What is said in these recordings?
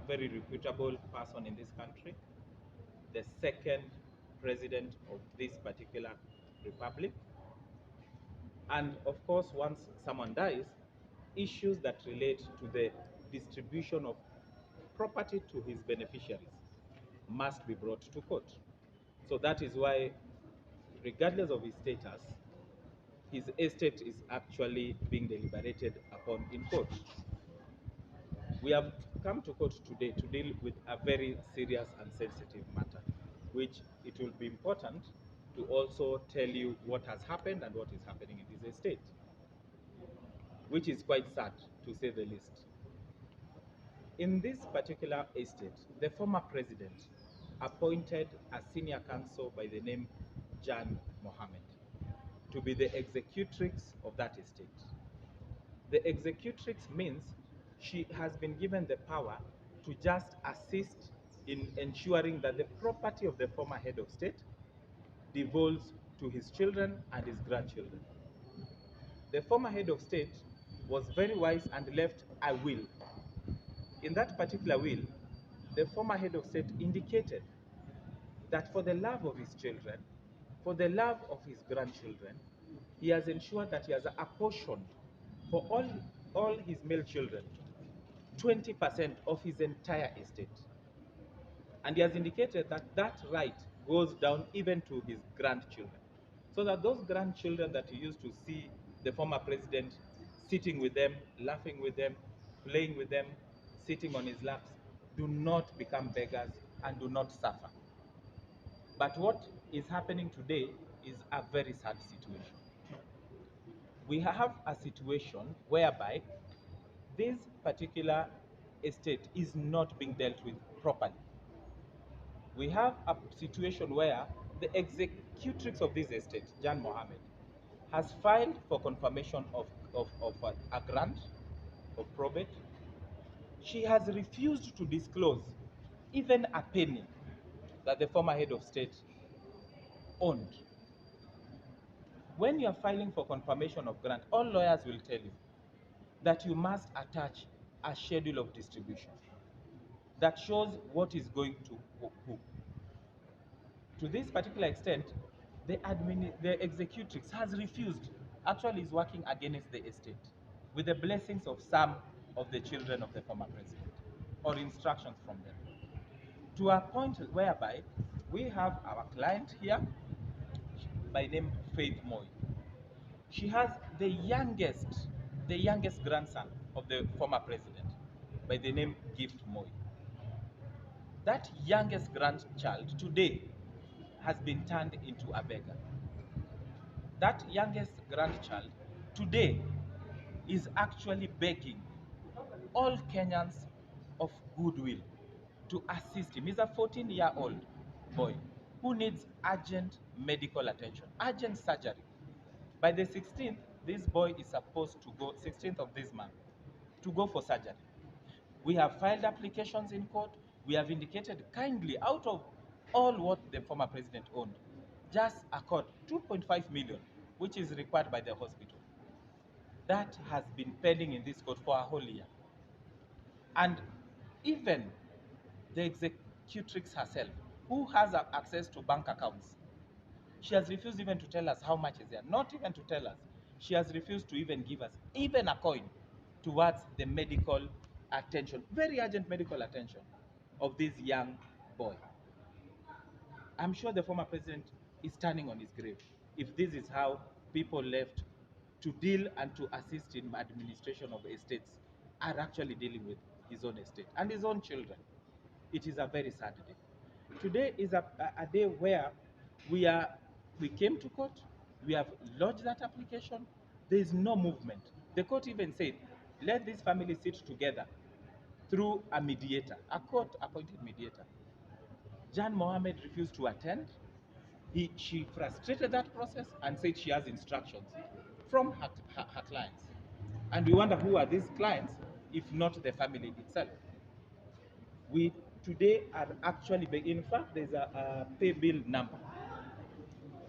very reputable person in this country, the second president of this particular republic. And of course, once someone dies, issues that relate to the distribution of property to his beneficiaries must be brought to court. So that is why, regardless of his status, his estate is actually being deliberated upon in court. We have come to court today to deal with a very serious and sensitive matter, which it will be important to also tell you what has happened and what is happening in this estate, which is quite sad, to say the least. In this particular estate, the former president appointed a senior counsel by the name Jan Mohammed to be the executrix of that estate. The executrix means she has been given the power to just assist in ensuring that the property of the former head of state devolves to his children and his grandchildren. The former head of state was very wise and left a will. In that particular will, the former head of state indicated that for the love of his children, for the love of his grandchildren, he has ensured that he has apportioned for all his male children 20% of his entire estate. And he has indicated that that right goes down even to his grandchildren. So that those grandchildren that he used to see the former president sitting with them, laughing with them, playing with them, sitting on his laps, do not become beggars and do not suffer. But what is happening today is a very sad situation. We have a situation whereby this particular estate is not being dealt with properly. We have a situation where the executrix of this estate, Jan Mohammed, has filed for confirmation of a grant of probate. She has refused to disclose even a penny that the former head of state owned. When you are filing for confirmation of grant, all lawyers will tell you that you must attach a schedule of distribution that shows what is going to who. To this particular extent, the executrix has refused, actually is working against the estate with the blessings of some of the children of the former president or instructions from them, to a point whereby we have our client here by name Fauth Moi. She has the youngest grandson of the former president by the name Gift Moi. That youngest grandchild today has been turned into a beggar. That youngest grandchild today is actually begging all Kenyans of goodwill to assist him. He's a 14-year-old boy who needs urgent medical attention, urgent surgery. By the 16th, this boy is supposed to go, 16th of this month, to go for surgery. We have filed applications in court. We have indicated kindly, out of all what the former president owned, just accord 2.5 million, which is required by the hospital. That has been pending in this court for a whole year. And even the executrix herself, who has access to bank accounts, she has refused even to tell us how much is there. Not even to tell us. She has refused to even give us even a coin towards the medical attention, very urgent medical attention of this young boy. I'm sure the former president is standing on his grave if this is how people left to deal and to assist in administration of estates are actually dealing with his own estate and his own children. It is a very sad day. Today is a day where we came to court, we have lodged that application, there is no movement. The court even said, let these families sit together through a mediator, a court-appointed mediator. Jan Mohammed refused to attend. She frustrated that process and said she has instructions from her clients. And we wonder who are these clients, if not the family itself. We today are actually, in fact, there's a paybill number,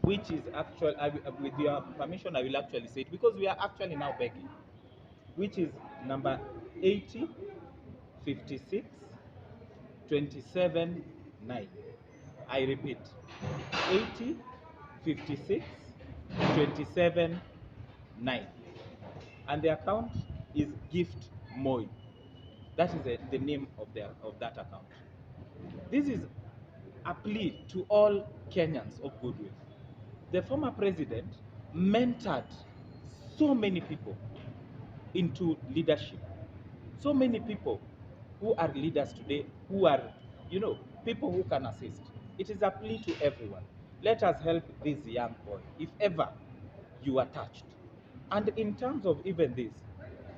which is actually, with your permission, I will actually say it, because we are actually now begging, which is number 8056 27.9. I repeat, 80 56 27.9. And the account is Gift Moi. That is the name of that account. This is a plea to all Kenyans of goodwill. The former president mentored so many people into leadership. So many people who are leaders today, who are, people who can assist. It is a plea to everyone. Let us help this young boy, if ever you are touched. And in terms of even this,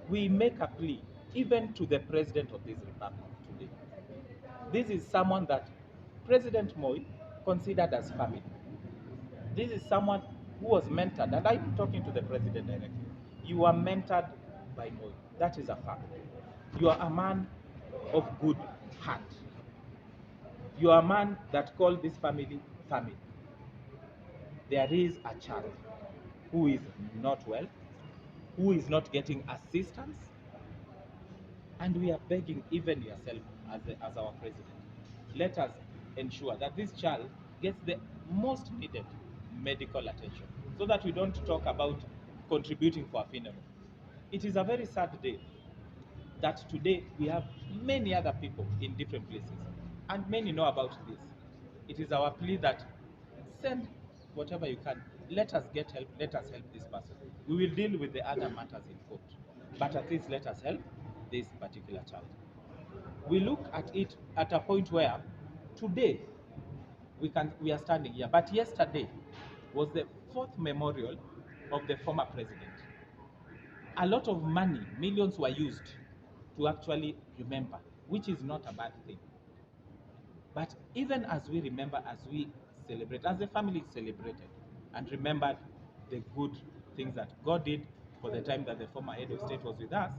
we make a plea even to the president of this republic today. This is someone that President Moi considered as family. This is someone who was mentored, and I'm talking to the president directly. You are mentored by Moi. That is a fact. You are a man of good heart. You are a man that called this family family. There is a child who is not well, who is not getting assistance, and we are begging even yourself as our president. Let us ensure that this child gets the most needed medical attention so that we don't talk about contributing for a funeral. It is a very sad day that today we have many other people in different places, and many know about this. It is our plea that send whatever you can. Let us get help. Let us help this person. We will deal with the other matters in court, but at least let us help this particular child. We look at it at a point where today we are standing here, but yesterday was the fourth memorial of the former president. A lot of money, millions were used to actually remember, which is not a bad thing. But even as we remember, as we celebrate, as the family celebrated and remembered the good things that God did for the time that the former head of state was with us,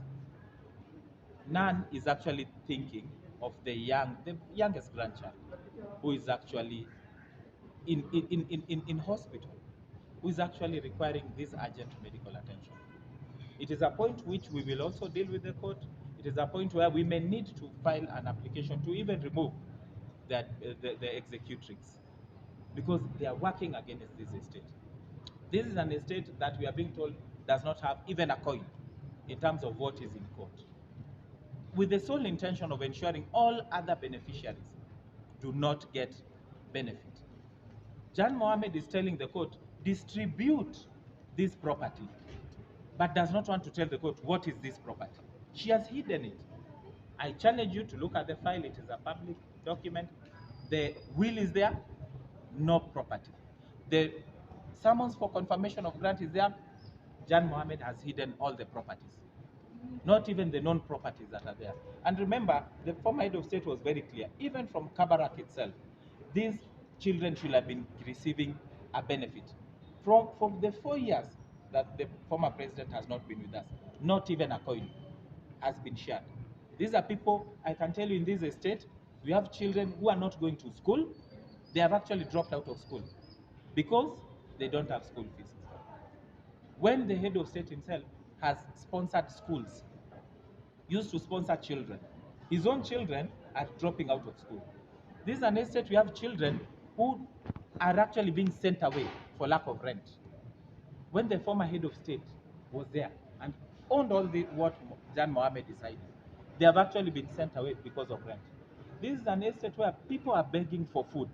none is actually thinking of the youngest grandchild who is actually in hospital, who is actually requiring this urgent medical attention. It is a point which we will also deal with the court. It is a point where we may need to file an application to even remove the executrix, because they are working against this estate. This is an estate that we are being told does not have even a coin in terms of what is in court, with the sole intention of ensuring all other beneficiaries do not get benefit. Jan Mohammed is telling the court, distribute this property, but does not want to tell the court what is this property. She has hidden it. I challenge you to look at the file. It is a public document. The will is there, no property. The summons for confirmation of grant is there. Jan Mohammed has hidden all the properties, not even the known properties that are there. And remember, the former head of state was very clear, even from Kabarak itself, these children should have been receiving a benefit. From the 4 years that the former president has not been with us, not even a coin has been shared. These are people, I can tell you, in this estate, we have children who are not going to school. They have actually dropped out of school because they don't have school fees. When the head of state himself has sponsored schools, used to sponsor children, his own children are dropping out of school. This is an estate we have children who are actually being sent away for lack of rent. When the former head of state was there and owned all what Jan Mohammed decided, they have actually been sent away because of rent. This is an estate where people are begging for food.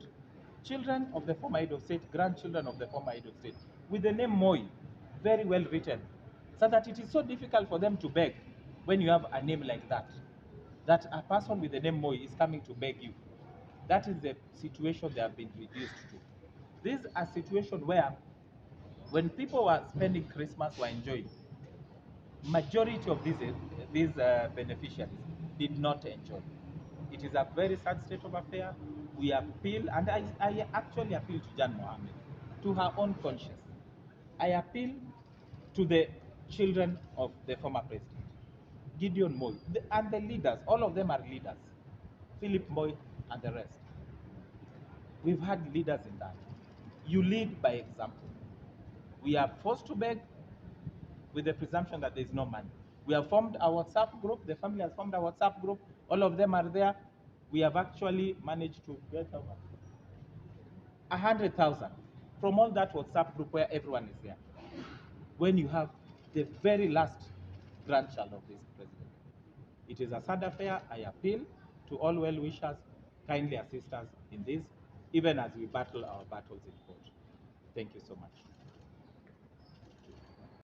Children of the former head of state, grandchildren of the former head of state, with the name Moi, very well written, so that it is so difficult for them to beg when you have a name like that. That a person with the name Moi is coming to beg you. That is the situation they have been reduced to. This is a situation where when people were spending Christmas, were enjoying, majority of these beneficiaries did not enjoy. It is a very sad state of affair. We appeal, and I actually appeal to Jan Mohammed, to her own conscience. I appeal to the children of the former president, Gideon Moi, and the leaders. All of them are leaders, Philip Moi and the rest. We've had leaders in that. You lead by example. We are forced to beg with the presumption that there is no money. We have formed a WhatsApp group. The family has formed a WhatsApp group. All of them are there. we have actually managed to get how much? 100,000 from all that WhatsApp group where everyone is there. When you have the very last grandchild of this president. It is a sad affair. I appeal to all well-wishers, kindly assist us in this, even as we battle our battles in court. Thank you so much.